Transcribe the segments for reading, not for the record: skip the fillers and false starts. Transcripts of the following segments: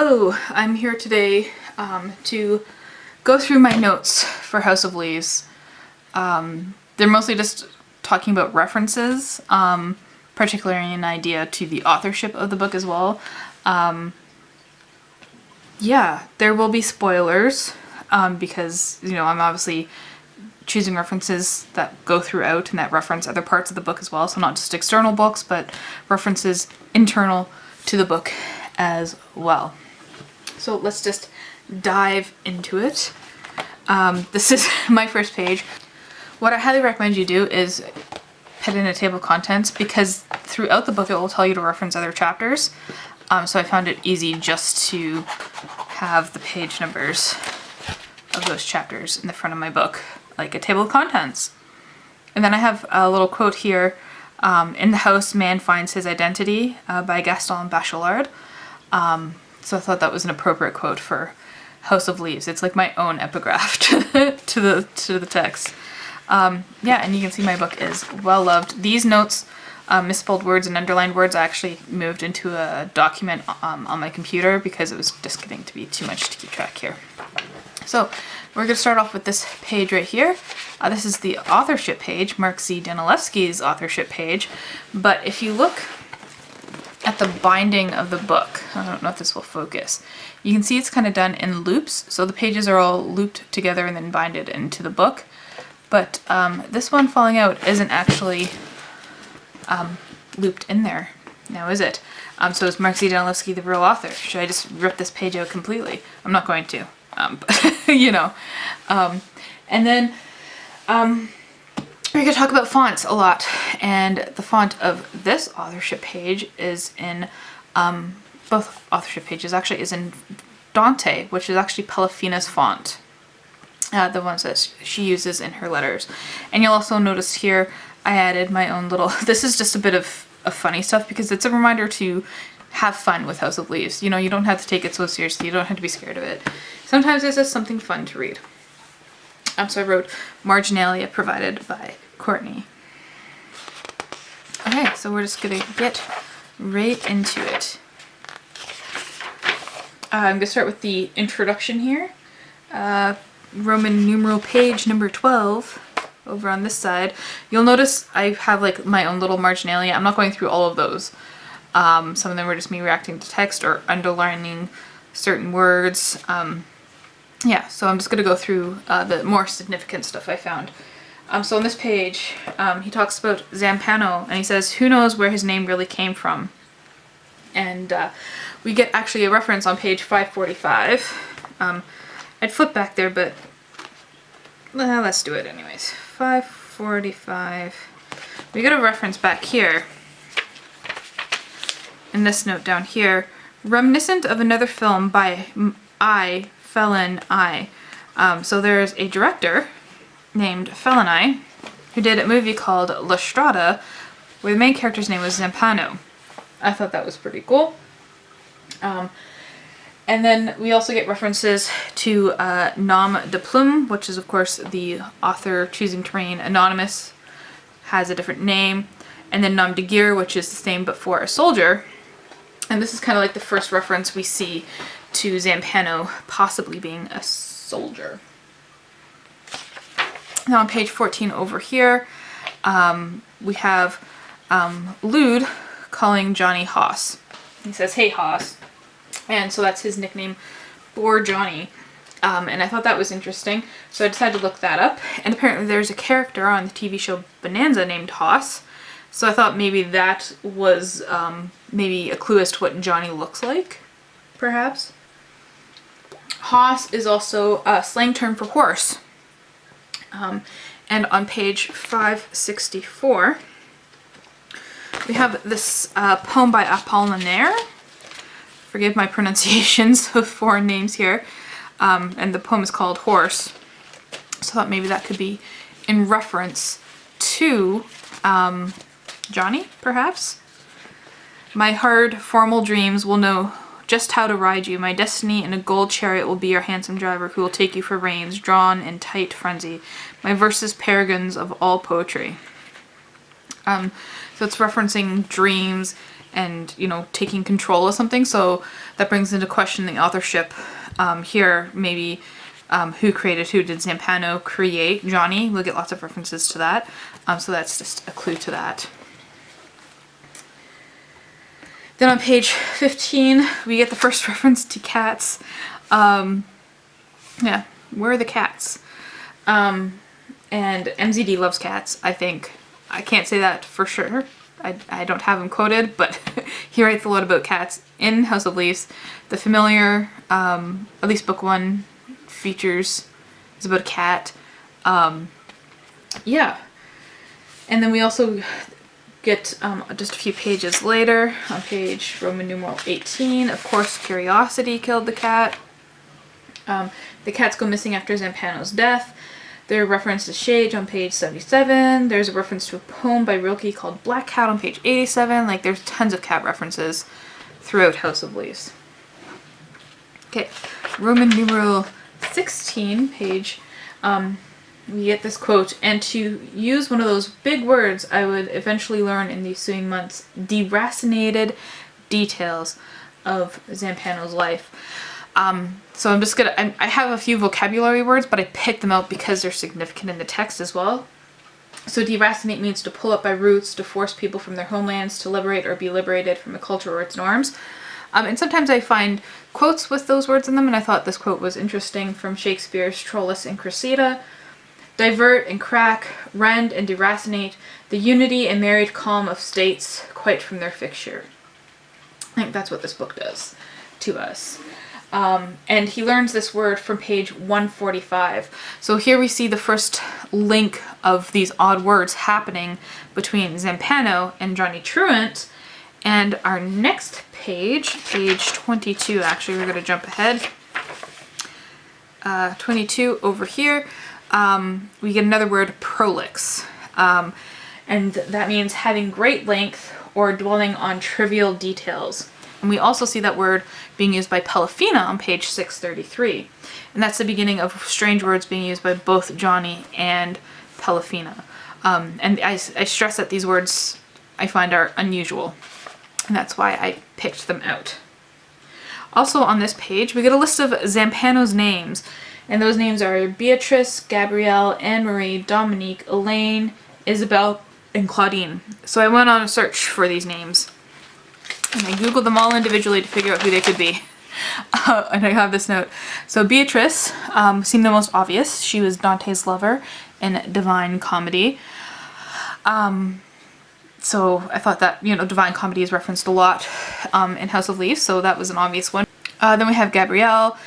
Hello, I'm here today to go through my notes for House of Leaves. They're mostly just talking about references, particularly an idea to the authorship of the book as well. Yeah, there will be spoilers because, you know, I'm obviously choosing references that go throughout and that reference other parts of the book as well. So not just external books, but references internal to the book as well. So let's just dive into it. This is my first page. What I highly recommend you do is put in a table of contents because throughout the book it will tell you to reference other chapters. So I found it easy just to have the page numbers of those chapters in the front of my book, like a table of contents. And then I have a little quote here. In the house, man finds his identity by Gaston Bachelard. So I thought that was an appropriate quote for House of Leaves. It's like my own epigraph to the text. Yeah, and you can see my book is well loved. These notes, misspelled words and underlined words, I actually moved into a document on my computer because it was just getting to be too much to keep track here. So we're going to start off with this page right here. This is the authorship page, Mark Z. Danilewski's authorship page. But if you look at the binding of the book, I don't know if this will focus, you can see it's kind of done in loops. So the pages are all looped together and then binded into the book. But this one falling out isn't actually looped in there. Now is it? So is Mark Z. Danilewski the real author? Should I just rip this page out completely? I'm not going to. But, you know. And then we're going to talk about fonts a lot. And the font of this authorship page is in, both authorship pages actually, is in Dante, which is actually Pelafina's font. The ones that she uses in her letters. And you'll also notice here I added my own little, this is just a bit of funny stuff because it's a reminder to have fun with House of Leaves. You know, you don't have to take it so seriously. You don't have to be scared of it. Sometimes it's just something fun to read. So I wrote marginalia provided by Courtney. Okay, so we're just gonna get right into it. I'm gonna start with the introduction here. Roman numeral page number 12 over on this side. You'll notice I have like my own little marginalia. I'm not going through all of those. Some of them were just me reacting to text or underlining certain words. Yeah, so I'm just going to go through the more significant stuff I found. So on this page, he talks about Zampano, and he says, who knows where his name really came from? And we get actually a reference on page 545. I'd flip back there, but let's do it anyways. 545. We get a reference back here in this note down here, reminiscent of another film by Felon I. So there's a director named Felon I who did a movie called La Strada where the main character's name was Zampano. I thought that was pretty cool. And then we also get references to nom de plume, which is of course the author choosing to remain anonymous, has a different name, and then nom de guerre, which is the same but for a soldier. And this is kind of like the first reference we see to Zampano possibly being a soldier. Now on page 14 over here, we have Lude calling Johnny Hoss. He says, hey Hoss. And so that's his nickname for Johnny. And I thought that was interesting. So I decided to look that up. And apparently there's a character on the TV show Bonanza named Hoss. So I thought maybe that was maybe a clue as to what Johnny looks like, perhaps. Hoss is also a slang term for horse. And on page 564, we have this poem by Apollinaire. Forgive my pronunciations of foreign names here. And the poem is called Horse. So I thought maybe that could be in reference to Johnny, perhaps? My hard, formal dreams will know just how to ride you. My destiny in a gold chariot will be your handsome driver who will take you for reins, drawn in tight frenzy. My verses paragons of all poetry. So it's referencing dreams and, you know, taking control of something. So that brings into question the authorship here. Maybe who created who? Did Zampano create Johnny? We'll get lots of references to that. So that's just a clue to that. Then on page 15, we get the first reference to cats. Yeah, where are the cats? And MZD loves cats, I think. I can't say that for sure. I don't have him quoted, but he writes a lot about cats in House of Leaves. The Familiar, at least book 1, features is about a cat. Yeah. And then we also get just a few pages later, on page Roman numeral 18, of course, curiosity killed the cat. The cats go missing after Zampano's death. There are references to Shage on page 77. There's a reference to a poem by Rilke called Black Cat on page 87. Like, there's tons of cat references throughout House of Leaves. Okay, Roman numeral 16 page, we get this quote, and to use one of those big words I would eventually learn in the ensuing months, deracinated details of Zampano's life. So I'm just gonna, I have a few vocabulary words, but I picked them out because they're significant in the text as well. So deracinate means to pull up by roots, to force people from their homelands, to liberate or be liberated from a culture or its norms. And sometimes I find quotes with those words in them, and I thought this quote was interesting from Shakespeare's Troilus and Cressida. Divert and crack, rend and deracinate, the unity and married calm of states quite from their fixture. I think that's what this book does to us. And he learns this word from page 145. So here we see the first link of these odd words happening between Zampano and Johnny Truant. And our next page, page 22, actually we're going to jump ahead. 22 over here, we get another word, prolix. And that means having great length or dwelling on trivial details. And we also see that word being used by Pelafina on page 633. And that's the beginning of strange words being used by both Johnny and Pelafina. And I stress that these words I find are unusual. And that's why I picked them out. Also on this page, we get a list of Zampano's names. And those names are Beatrice, Gabrielle, Anne-Marie, Dominique, Elaine, Isabel, and Claudine. So I went on a search for these names. And I googled them all individually to figure out who they could be. And I have this note. So Beatrice seemed the most obvious. She was Dante's lover in Divine Comedy. So I thought that, you know, Divine Comedy is referenced a lot in House of Leaves, so that was an obvious one. Then we have Gabrielle,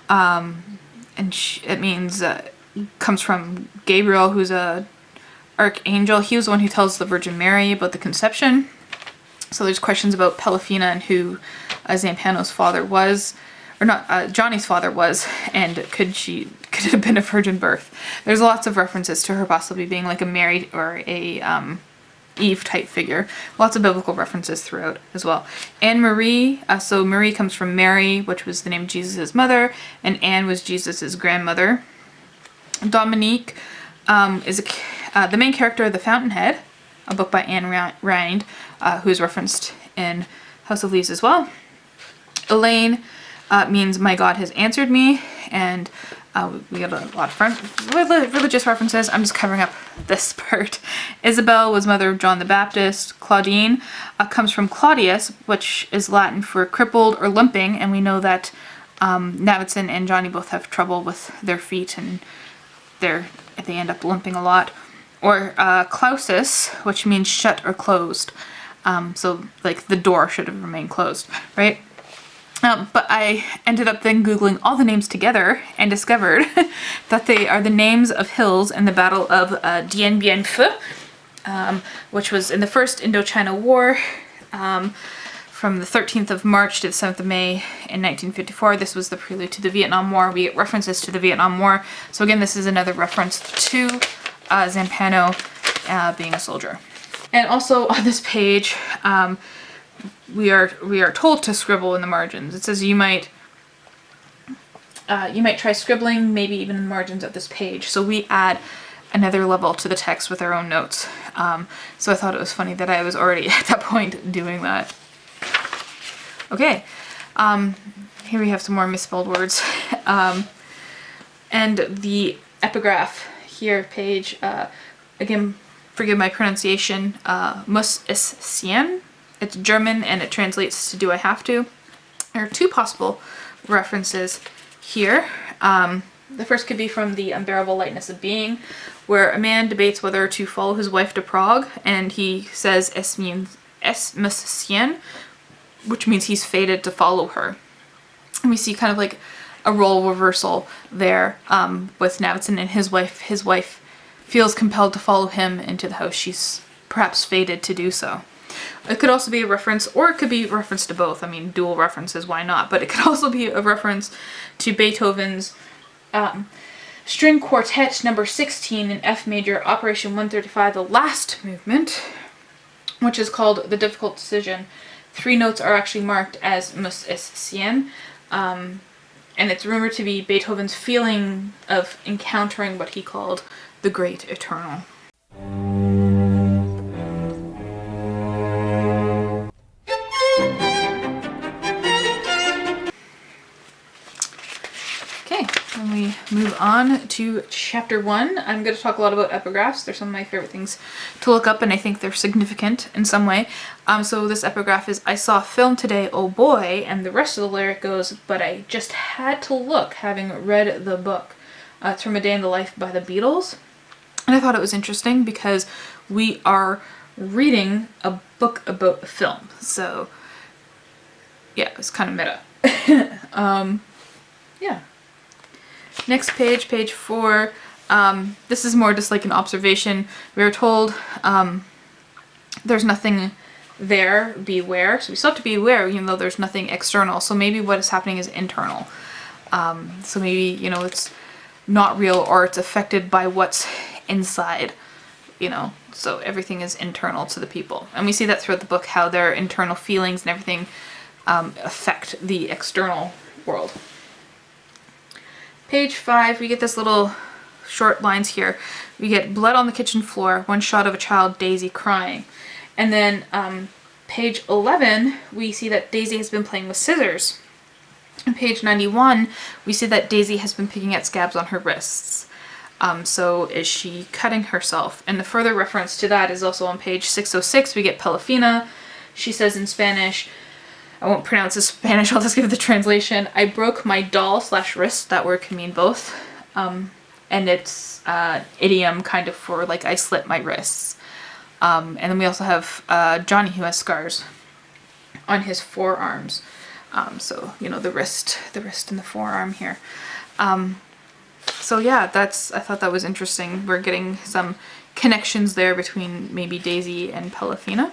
and it means, comes from Gabriel, who's a archangel. He was the one who tells the Virgin Mary about the conception. So there's questions about Pelafina and who Zampano's father was, or not, Johnny's father was, and could it have been a virgin birth? There's lots of references to her possibly being like a Mary or a Eve type figure. Lots of biblical references throughout as well. Anne-Marie, so Marie comes from Mary, which was the name of Jesus' mother, and Anne was Jesus' grandmother. Dominique is the main character of The Fountainhead, a book by Anne Rind, who is referenced in House of Leaves as well. Elaine means my God has answered me, and we got a lot of religious references. I'm just covering up this part. Isabel was mother of John the Baptist. Claudine comes from Claudius, which is Latin for crippled or limping, and we know that Navidson and Johnny both have trouble with their feet, and they end up limping a lot. Or clausus, which means shut or closed. So like the door should have remained closed, right? But I ended up then Googling all the names together and discovered that they are the names of hills in the Battle of Dien Bien Phu, which was in the First Indochina War from the 13th of March to the 7th of May in 1954. This was the prelude to the Vietnam War. We get references to the Vietnam War. So again, this is another reference to Zampano being a soldier. And also on this page, we are told to scribble in the margins. It says you might try scribbling, maybe even in the margins of this page. So we add another level to the text with our own notes. So I thought it was funny that I was already at that point doing that. Okay, here we have some more misspelled words. And the epigraph here, page, again, forgive my pronunciation, muss es sein. It's German and it translates to do I have to. There are two possible references here. The first could be from The Unbearable Lightness of Being, where a man debates whether to follow his wife to Prague, and he says es muss sein, which means he's fated to follow her. And we see kind of like a role reversal there with Navidson and his wife. His wife feels compelled to follow him into the house. She's perhaps fated to do so. It could also be a reference, or it could be a reference to both. I mean, dual references, why not? But it could also be a reference to Beethoven's String Quartet number 16 in F major, Operation 135, the last movement, which is called The Difficult Decision. 3 notes are actually marked as muss es sein, and it's rumored to be Beethoven's feeling of encountering what he called the great eternal. Okay, then we move on to chapter 1. I'm going to talk a lot about epigraphs. They're some of my favorite things to look up, and I think they're significant in some way. So this epigraph is, I saw a film today, oh boy, and the rest of the lyric goes, but I just had to look, having read the book. It's from A Day in the Life by the Beatles. And I thought it was interesting because we are reading a book about film. So, yeah, it's kind of meta. Yeah. Next page, page 4. This is more just like an observation. We were told there's nothing there, beware. So we still have to be aware even though there's nothing external. So maybe what is happening is internal. So maybe, you know, it's not real or it's affected by what's inside, you know. So everything is internal to the people. And we see that throughout the book, how their internal feelings and everything affect the external world. Page 5, we get this little short lines here. We get blood on the kitchen floor, one shot of a child, Daisy, crying. And then page 11, we see that Daisy has been playing with scissors. On page 91, we see that Daisy has been picking at scabs on her wrists. So is she cutting herself? And the further reference to that is also on page 606. We get Pelafina. She says in Spanish, I won't pronounce the Spanish, I'll just give the translation. I broke my doll/wrist, that word can mean both. And it's idiom kind of for like I slit my wrists. And then we also have Johnny who has scars on his forearms. So, you know, the wrist and the forearm here. So yeah, I thought that was interesting. We're getting some connections there between maybe Daisy and Pelafina.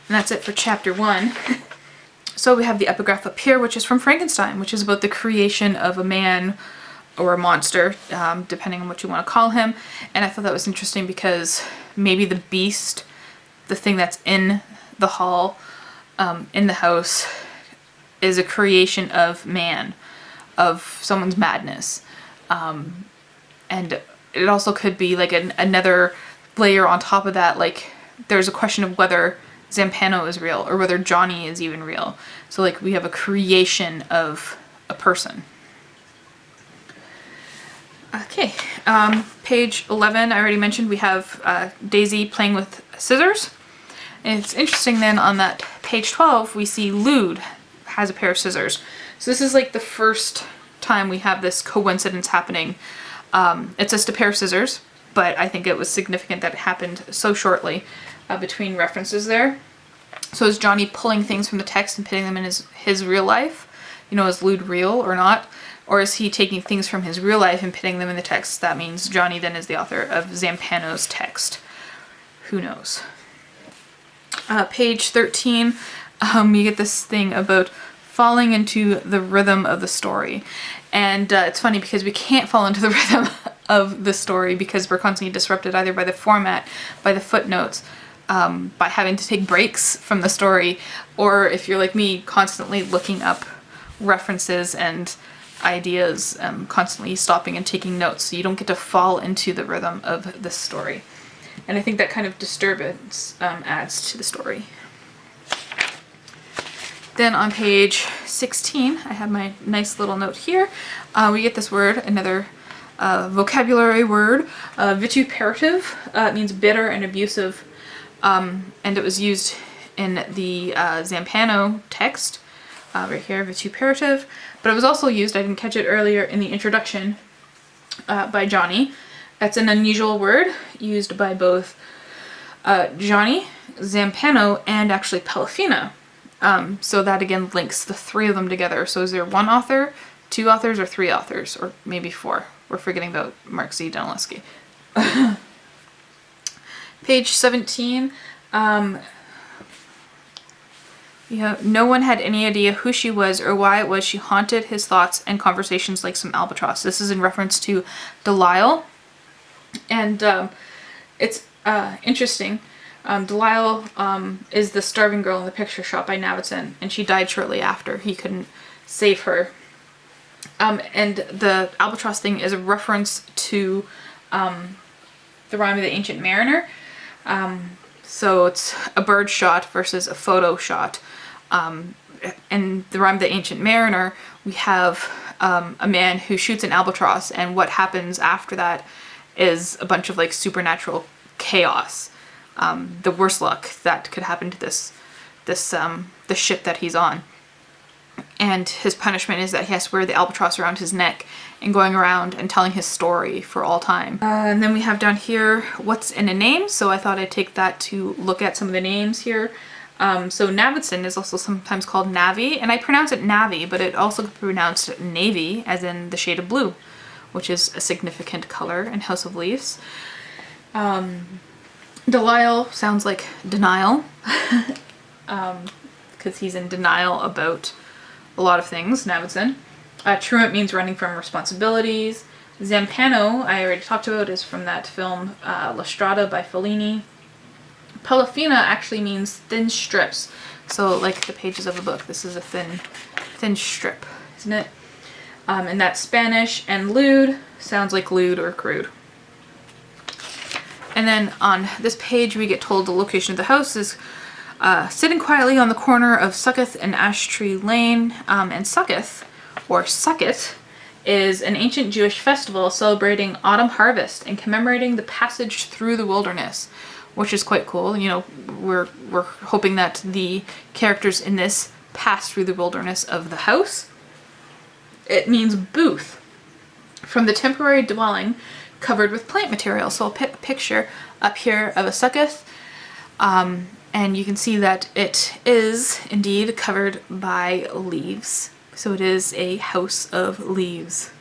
And that's it for chapter 1. So we have the epigraph up here, which is from Frankenstein, which is about the creation of a man or a monster, depending on what you want to call him. And I thought that was interesting because maybe the beast, the thing that's in the hall, in the house, is a creation of man, of someone's madness. And it also could be like another layer on top of that, like there's a question of whether Zampano is real or whether Johnny is even real. So like we have a creation of a person. Okay, page 11, I already mentioned we have Daisy playing with scissors. And it's interesting then on that page 12 we see Lude has a pair of scissors. So this is like the first time we have this coincidence happening. It's just a pair of scissors, but I think it was significant that it happened so shortly between references there. So is Johnny pulling things from the text and putting them in his real life? You know, is Lude real or not? Or is he taking things from his real life and putting them in the text? That means Johnny then is the author of Zampano's text. Who knows? Page 13, we get this thing about falling into the rhythm of the story. And it's funny because we can't fall into the rhythm of the story because we're constantly disrupted either by the format, by the footnotes, by having to take breaks from the story, or if you're like me, constantly looking up references and ideas, constantly stopping and taking notes, so you don't get to fall into the rhythm of the story. And I think that kind of disturbance adds to the story. Then on page 16, I have my nice little note here. We get this word, another vocabulary word, vituperative. It means bitter and abusive, and it was used in the Zampano text, right here, vituperative. But it was also used, I didn't catch it earlier, in the introduction by Johnny. That's an unusual word used by both Johnny, Zampano, and actually Pelafina. So that again links the three of them together. So is there one author, two authors, or three authors, or maybe four? We're forgetting about Mark Z. Danilewski. Page 17. No one had any idea who she was or why it was she haunted his thoughts and conversations like some albatross. This is in reference to Delisle. And it's interesting. Delisle is the starving girl in the picture shot by Navidson, and she died shortly after. He couldn't save her. And the albatross thing is a reference to the Rime of the Ancient Mariner. So it's a bird shot versus a photo shot. In the Rime of the Ancient Mariner, we have a man who shoots an albatross, and what happens after that is a bunch of like supernatural chaos. The worst luck that could happen to the ship that he's on. And his punishment is that he has to wear the albatross around his neck and going around and telling his story for all time. And then we have down here, what's in a name? So I thought I'd take that to look at some of the names here. So Navidson is also sometimes called Navi, and I pronounce it Navi, but it also could be pronounced Navy, as in the shade of blue, which is a significant color in House of Leaves. Delisle sounds like denial, because he's in denial about a lot of things, Navidson. Truant means running from responsibilities. Zampano, I already talked about, is from that film La Strada by Fellini. Pelafina actually means thin strips. So like the pages of a book, this is a thin strip, isn't it? And that's Spanish. And lewd sounds like lewd or crude. And then on this page we get told the location of the house is sitting quietly on the corner of Succoth and Ash Tree Lane. And Succoth, or Sukkot, is an ancient Jewish festival celebrating autumn harvest and commemorating the passage through the wilderness, which is quite cool. You know, we're hoping that the characters in this pass through the wilderness of the house. It means booth, from the temporary dwelling covered with plant material. So I'll put a picture up here of a Succoth, and you can see that it is indeed covered by leaves. So it is a house of leaves.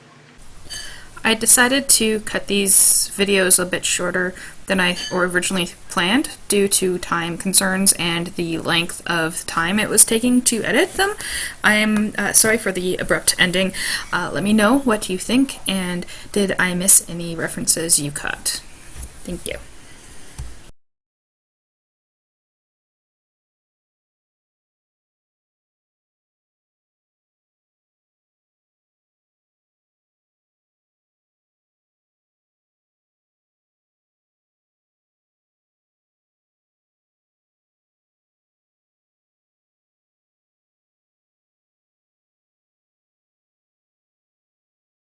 I decided to cut these videos a bit shorter than I originally planned due to time concerns and the length of time it was taking to edit them. I am sorry for the abrupt ending. Let me know what you think, and did I miss any references you caught? Thank you.